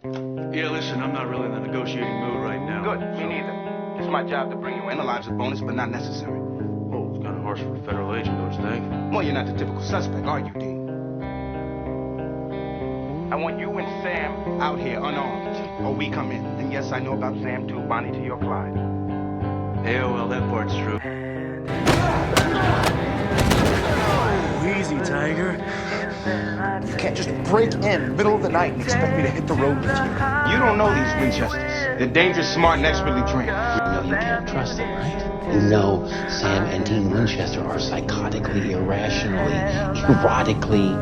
Yeah, listen, I'm not really in the negotiating mood right now. Good, me neither. It's my job to bring you in. The lives a bonus, but not necessary. Oh, it's kind of harsh for a federal agent, don't you think? Well, you're not the typical suspect, are you, Dean? I want you and Sam out here unarmed, or we come in. And yes, I know about Sam too, Bonnie to your Clyde. Yeah, well, that part's true. Easy, Tiger. You can't just break in middle of the night and expect me to hit the road with you. You don't know these Winchesters. They're dangerous, smart, and expertly trained. No, you can't trust them, right? You know Sam and Dean Winchester are psychotically, irrationally, erotically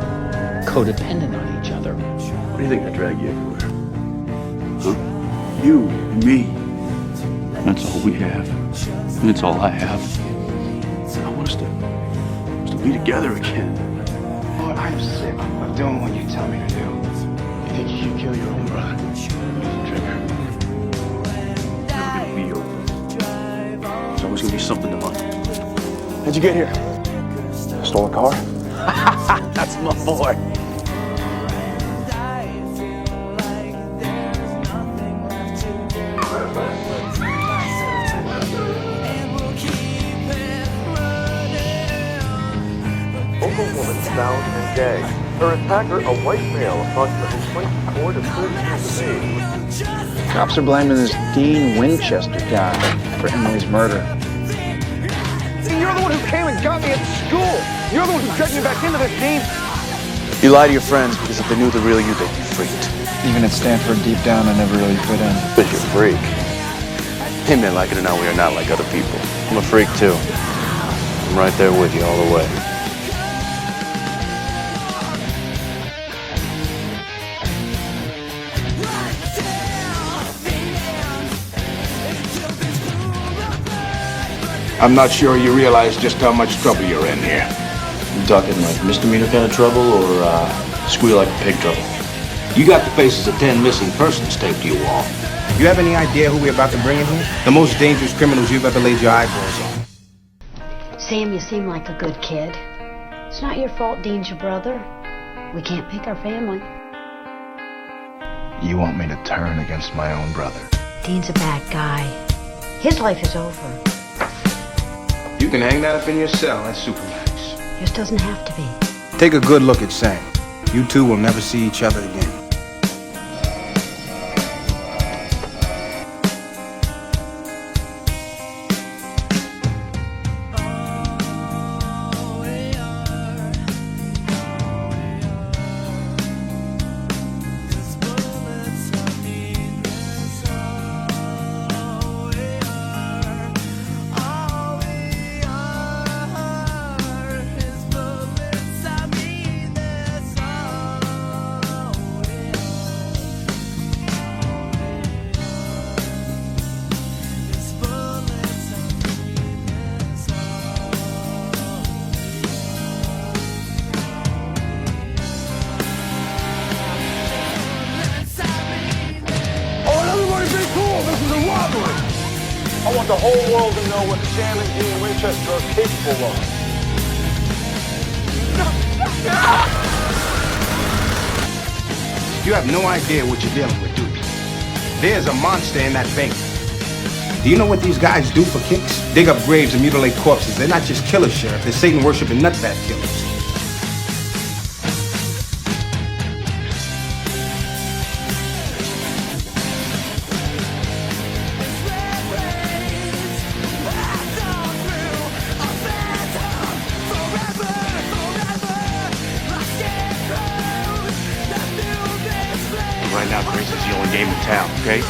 codependent on each other. What do you think I drag you everywhere? Huh? You and me. That's all we have. And it's all I have. I want us to be together again. Lord, I'm sick of doing what you tell me to do. You think you should kill your own brother? Trigger. Never gonna be over. There's always gonna be something to learn. How'd you get here? Stole a car? That's my boy. Local woman found and gagged. Her attacker, a white male, approximately 24 to 30 years of age. Cops are blaming this Dean Winchester guy for Emily's murder. You're the one who came and got me at school. You're the one who dragged me back into this, Dean. You lie to your friends because if they knew the real you, they'd be freaked. Even at Stanford, deep down, I never really fit in. But you're a freak. Hey man, like it or not, we are not like other people. I'm a freak too. I'm right there with you all the way. I'm not sure you realize just how much trouble you're in here. You talking like misdemeanor kind of trouble or squeal like a pig trouble? You got the faces of 10 missing persons taped to your wall. You have any idea who we're about to bring in here? The most dangerous criminals you've ever laid your eyeballs on. Sam, you seem like a good kid. It's not your fault Dean's your brother. We can't pick our family. You want me to turn against my own brother? Dean's a bad guy. His life is over. You can hang that up in your cell. That's super nice. Yours doesn't have to be. Take a good look at Sam. You two will never see each other again. I want the whole world to know what Sam and Dean Winchester are capable of. You have no idea what you're dealing with, do you? There's a monster in that bank. Do you know what these guys do for kicks? Dig up graves and mutilate corpses. They're not just killers, Sheriff. They're Satan-worshipping nutbag killers. Right now, Grace is the only game in town, okay?